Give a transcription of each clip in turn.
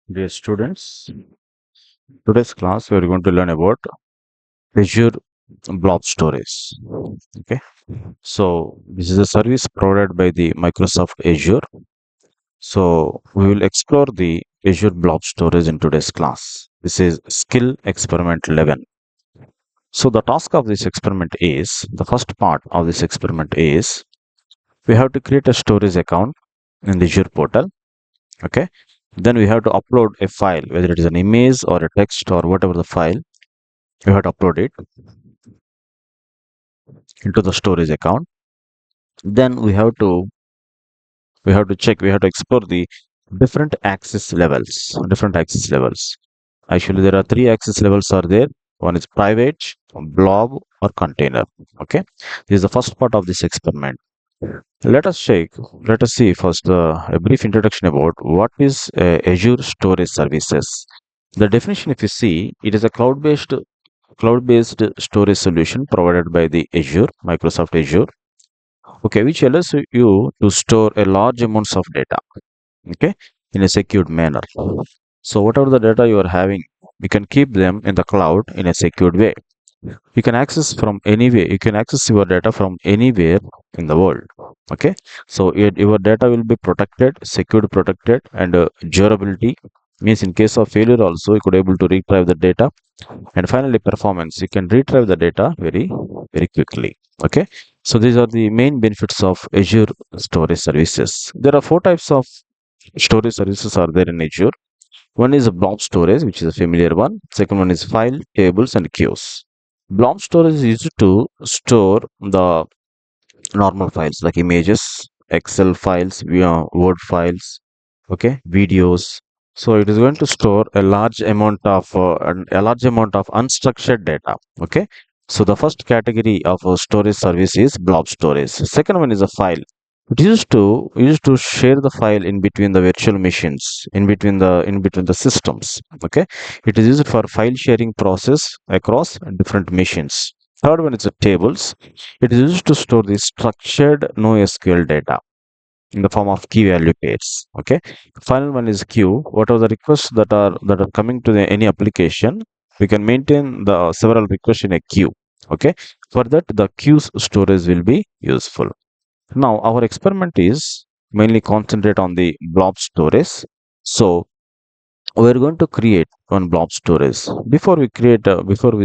Dear students, today's class we are going to learn about Azure Blob Storage. Okay, so this is a service provided by the Microsoft Azure. So we will explore the Azure Blob Storage in today's class. This is skill experiment 11. So the task of this experiment is the first part of this experiment is we have to create a storage account in the Azure portal. Okay, then we have to upload a file, whether it is an image or a text or whatever the file. We have to upload it into the storage account. Then we have to explore the different access levels. Actually there are three access levels are there. One is private, blob, or container. Okay, this is the first part of this experiment. Let us see first a brief introduction about what is Azure storage services. The definition, if you see, it is a cloud based storage solution provided by the Azure, Microsoft Azure, okay, which allows you to store a large amounts of data, okay, in a secured manner. So whatever the data you are having, you can keep them in the cloud in a secured way. You can access from anywhere. You can access your data from anywhere in the world. Okay, so your data will be protected, secured, protected, and durability means in case of failure also you could able to retrieve the data. And finally performance, you can retrieve the data very quickly. Okay, so these are the main benefits of Azure storage services. There are four types of storage services are there in Azure. One is a blob storage, which is a familiar one. Second one is file, tables, and queues. Blob storage is used to store the normal files like images, Excel files, Word files, okay, videos. So it is going to store a large amount of unstructured data. Okay, so the first category of a storage service is blob storage. Second one is a file. It used to share the file in between the virtual machines, in between the systems. Okay, it is used for file sharing process across different machines. Third one is the tables. It is used to store the structured NoSQL data in the form of key value pairs. Okay. Final one is queue. What are the requests that are coming to any application? We can maintain the several requests in a queue. Okay. For that, the queues storage will be useful. Now, our experiment is mainly concentrate on the blob storage. So we're going to create one blob storage. Before we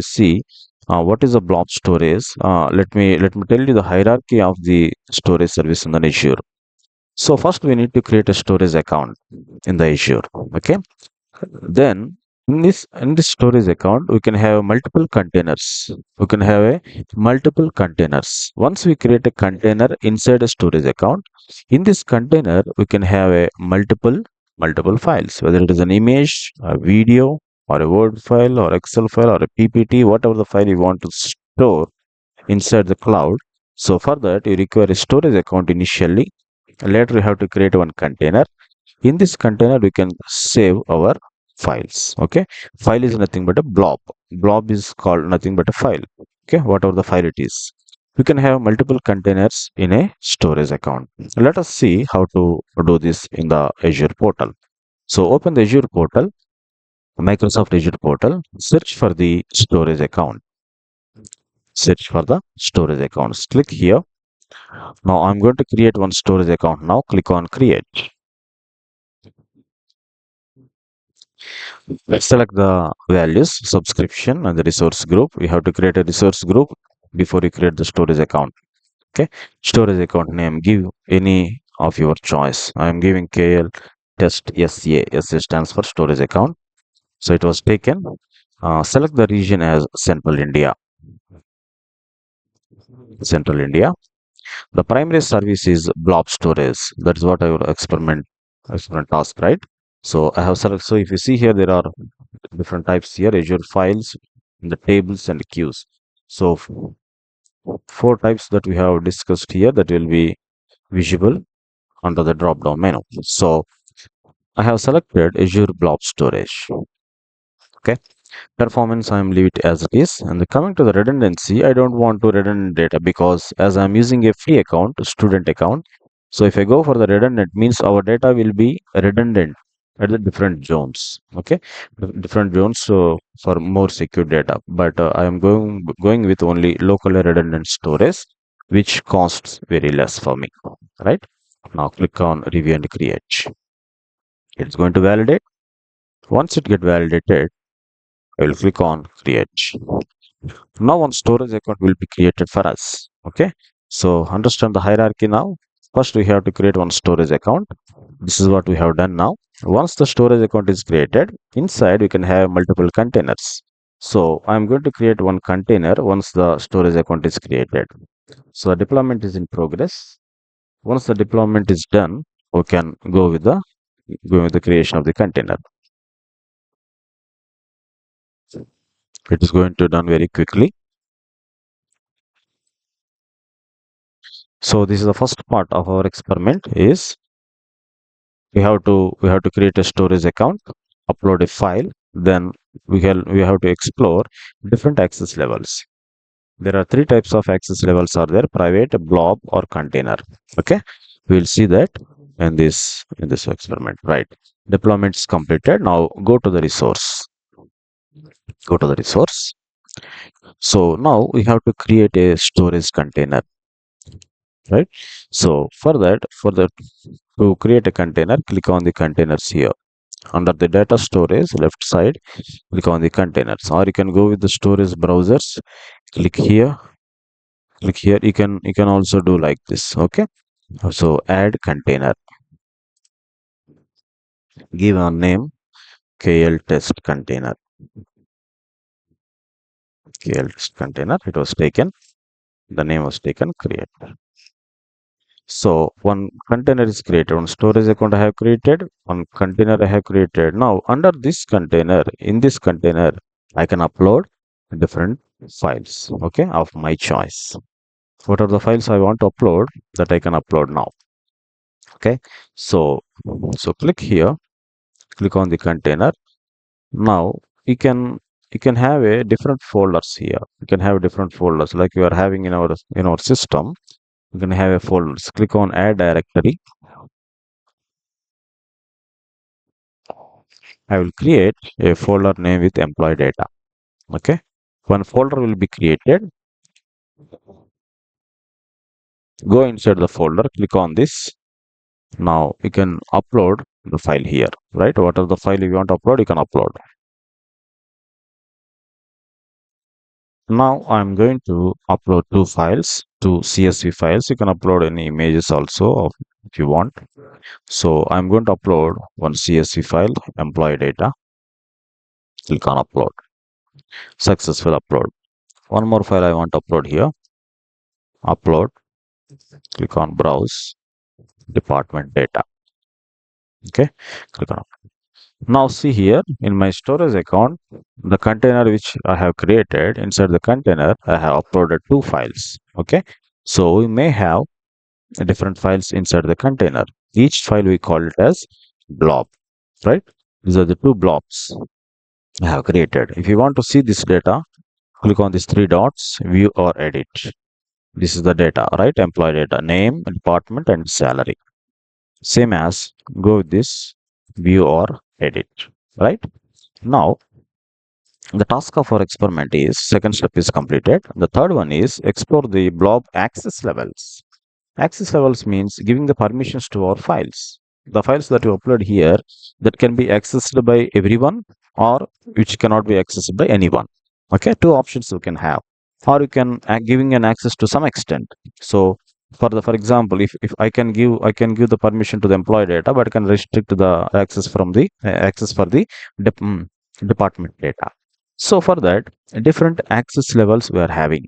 see what is a blob storage, let me tell you the hierarchy of the storage service in the Azure. So first we need to create a storage account in the Azure. Okay. Then in this storage account, we can have multiple containers. We can have a multiple containers. Once we create a container inside a storage account, in this container we can have a multiple files, whether it is an image, a video, or a Word file, or Excel file, or a PPT, whatever the file you want to store inside the cloud. So for that, you require a storage account initially. Later, we have to create one container. In this container, we can save our files. Okay, file is nothing but a blob. Blob is called nothing but a file. Okay, whatever the file it is. We can have multiple containers in a storage account. Let us see how to do this in the Azure portal. So open the Azure portal, Microsoft Azure portal, search for the storage account. Search for the storage accounts. Click here. Now I'm going to create one storage account. Now click on create. Let's select the values, subscription, and the resource group. We have to create a resource group before you create the storage account. Okay, storage account name, give any of your choice. I am giving KL test SA. SA stands for storage account. So it was taken. Select the region as Central India. Central India. The primary service is blob storage. That is what I will experiment task, right? So I have select. So if you see here, there are different types here: Azure files, the tables, and queues. So four types that we have discussed here that will be visible under the drop down menu. So I have selected Azure Blob Storage. Okay, performance I am leave it as it is. And coming to the redundancy, I don't want to redundant data because as I'm using a free account, student account. So if I go for the redundant, means our data will be redundant at the different zones. Okay, different zones for more secure data. But I am going with only locally redundant storage, which costs very less for me. Right now, click on review and create. It's going to validate. Once it get validated, I will click on create. Now one storage account will be created for us. Okay. So understand the hierarchy now. First we have to create one storage account. This is what we have done now. Once the storage account is created, inside we can have multiple containers. So I'm going to create one container once the storage account is created. So the deployment is in progress. Once the deployment is done, we can go with the creation of the container. It is going to done very quickly. So this is the first part of our experiment is we have to create a storage account, upload a file, then we have to explore different access levels. There are three types of access levels are there: private, blob, or container. Okay, we will see that in this experiment. Right, deployment is completed. Now go to the resource. Go to the resource. So now we have to create a storage container. Right. So for that to create a container, click on the containers here. Under the data storage left side, click on the containers, or you can go with the storage browsers. Click here, click here. You can also do like this. Okay. So add container, give a name, KL test container. KL test container. It was taken. The name was taken. Create. So one container is created, one storage account I have created, one container I have created. Now under this container, in this container, I can upload different files, okay, of my choice. What are the files I want to upload that I can upload now? Okay, so click here, click on the container. Now you can have a different folders here. You can have different folders like you are having in our system. You can have a folders. Click on add directory. I will create a folder name with employee data. Okay. One folder will be created. Go inside the folder, click on this. Now you can upload the file here, right? What are the file you want to upload? You can upload. Now I'm going to upload two files, two CSV files. You can upload any images also if you want. So I'm going to upload one CSV file, employee data. Click on upload. Successful upload. One more file I want to upload here. Upload. Click on browse. Department data. Okay. Click on. Now see here in my storage account, the container which I have created, inside the container, I have uploaded two files. Okay. So we may have different files inside the container. Each file we call it as blob, right? These are the two blobs I have created. If you want to see this data, click on these three dots, view or edit. This is the data, right? Employee data, name, department, and salary. Same as go with this view or edit, right? Now the task of our experiment is second step is completed. The third one is explore the blob access levels. Access levels means giving the permissions to our files. The files that you upload here that can be accessed by everyone or which cannot be accessed by anyone. Okay, two options you can have, or you can giving an access to some extent. So for example, if I can give the permission to the employee data, but I can restrict the access from the access for the dep- mm, department data. So for that, different access levels we are having.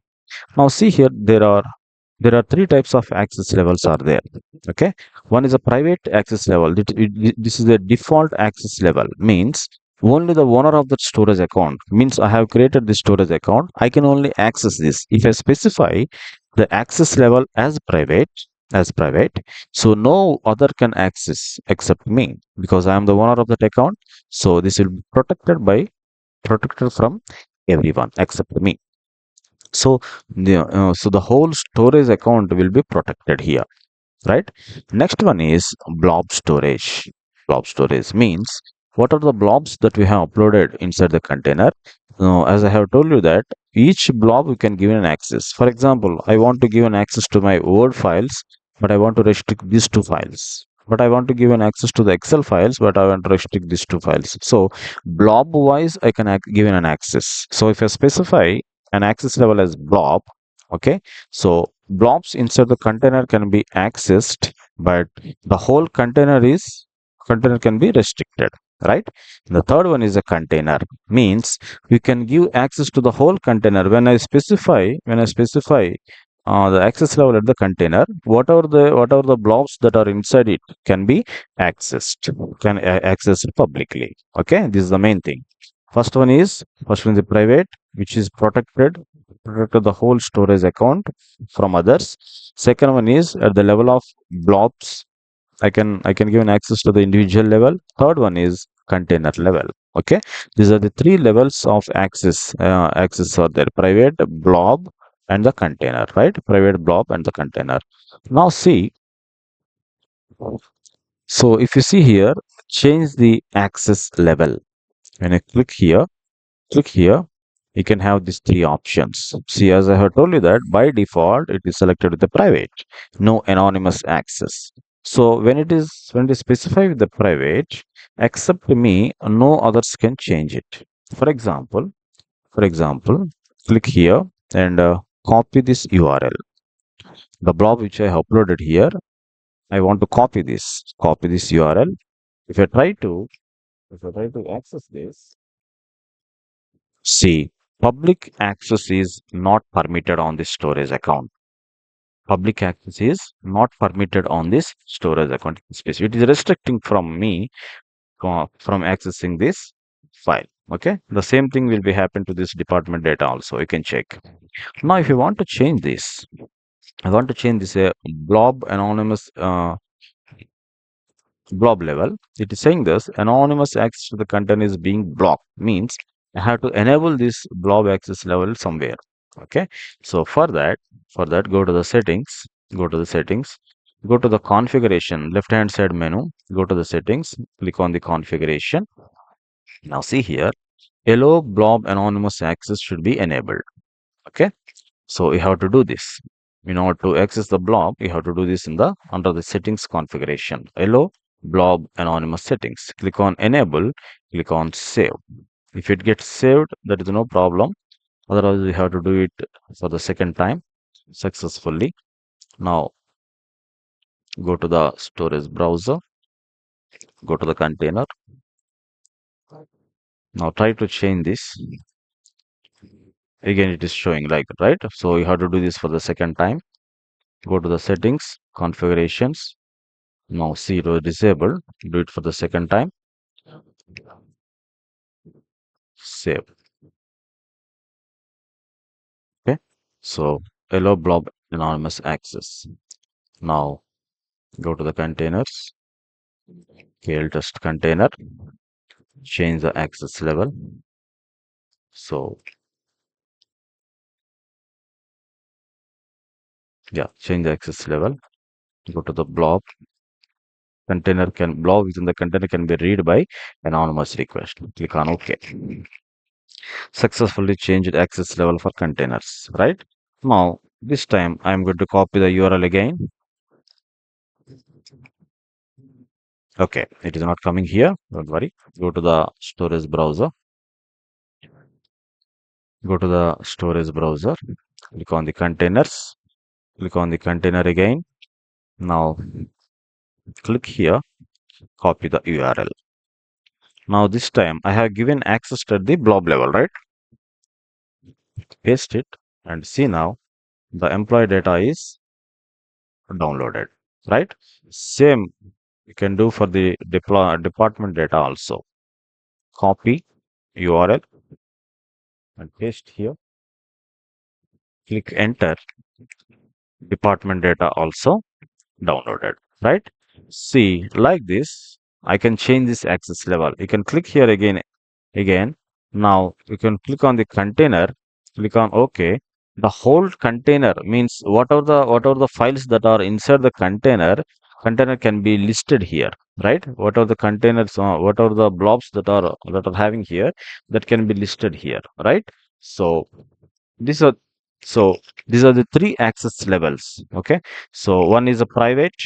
Now see here, there are three types of access levels are there. Okay, one is a private access level. This is the default access level, means only the owner of the storage account, means I have created this storage account, I can only access this. If I specify the access level as private, so no other can access except me, because I am the owner of that account. So this will be protected from everyone except me. So the whole storage account will be protected here, right? Next one is blob storage. blob storage means what are the blobs that we have uploaded inside the container. Now, as I have told you that each blob we can give an access. For example, I want to give an access to my Word files, but I want to restrict these two files. But I want to give an access to the Excel files, but I want to restrict these two files. So blob wise, I can give an access. So if I specify an access level as blob, okay, so blobs inside the container can be accessed, but the whole container can be restricted, right? The third one is a container, means we can give access to the whole container. When I specify the access level at the container, whatever the blobs that are inside it can be accessed publicly. Okay, this is the main thing. First one is the private, which is protected the whole storage account from others. Second one is at the level of blobs. I can give an access to the individual level. Third one is container level. Okay, these are the three levels of access. Access are there: private, blob, and the container. Right? Private, blob, and the container. Now see. So if you see here, change the access level. When I click here, you can have these three options. See, as I have told you that by default it is selected with the private, no anonymous access. So when it is specified with the private, except me, no others can change it. For example, for example, click here and copy this URL. The blob which I have uploaded here, I want to copy this URL. If I try to access this, see, public access is not permitted on this storage account. Public access is not permitted on this storage account space. It is restricting from me from accessing this file. Okay. The same thing will be happen to this department data also. You can check. Now, if you want to change this, I want to change this blob anonymous blob level. It is saying this anonymous access to the content is being blocked, means I have to enable this blob access level somewhere. Okay, so for that go to the settings, go to the configuration, left hand side menu, go to the settings, click on the configuration. Now see here, allow blob anonymous access should be enabled. Okay, so you have to do this. In order to access the blob, you have to do this in the under the settings configuration. Allow blob anonymous settings. Click on enable, click on save. If it gets saved, that is no problem. Otherwise, we have to do it for the second time successfully. Now go to the storage browser, go to the container. Now try to change this. Again, it is showing like right. So you have to do this for the second time. Go to the settings, configurations. Now zero disable. Do it for the second time. Save. Okay. So allow blob anonymous access. Now go to the containers. KL test container. Change the access level. So yeah, change the access level. Go to the blob. Blob within the container can be read by anonymous request. Click on OK. Successfully changed access level for containers. Right now, this time I'm going to copy the URL again. Okay, it is not coming here. Don't worry. Go to the storage browser. Go to the storage browser. Click on the containers. Click on the container again. Now click here. Copy the URL. Now this time I have given access to the blob level, right? Paste it and see now the employee data is downloaded, right? Same you can do for the department data also. Copy URL and paste here. Click enter. Department data also downloaded, right? See, like this, I can change this access level. You can click here again. Now you can click on the container, click on OK. The whole container means whatever the files that are inside the container, container can be listed here, right? What are the containers, what are the blobs that are having here, that can be listed here, right? So these are so these are the three access levels. Okay, so one is a private,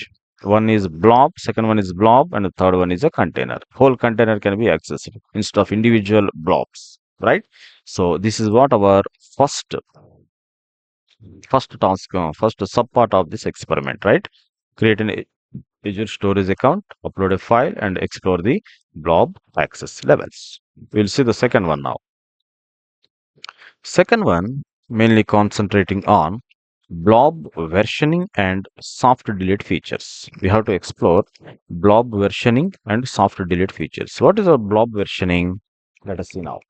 one is blob, second one is blob, and the third one is a container. Whole container can be accessed instead of individual blobs, right? So this is what our first task, first sub part of this experiment, right? Create an Azure storage account, upload a file, and explore the blob access levels. We'll see the second one now. Second one, mainly concentrating on blob versioning and soft delete features. We have to explore blob versioning and soft delete features. What is a blob versioning? Let us see now.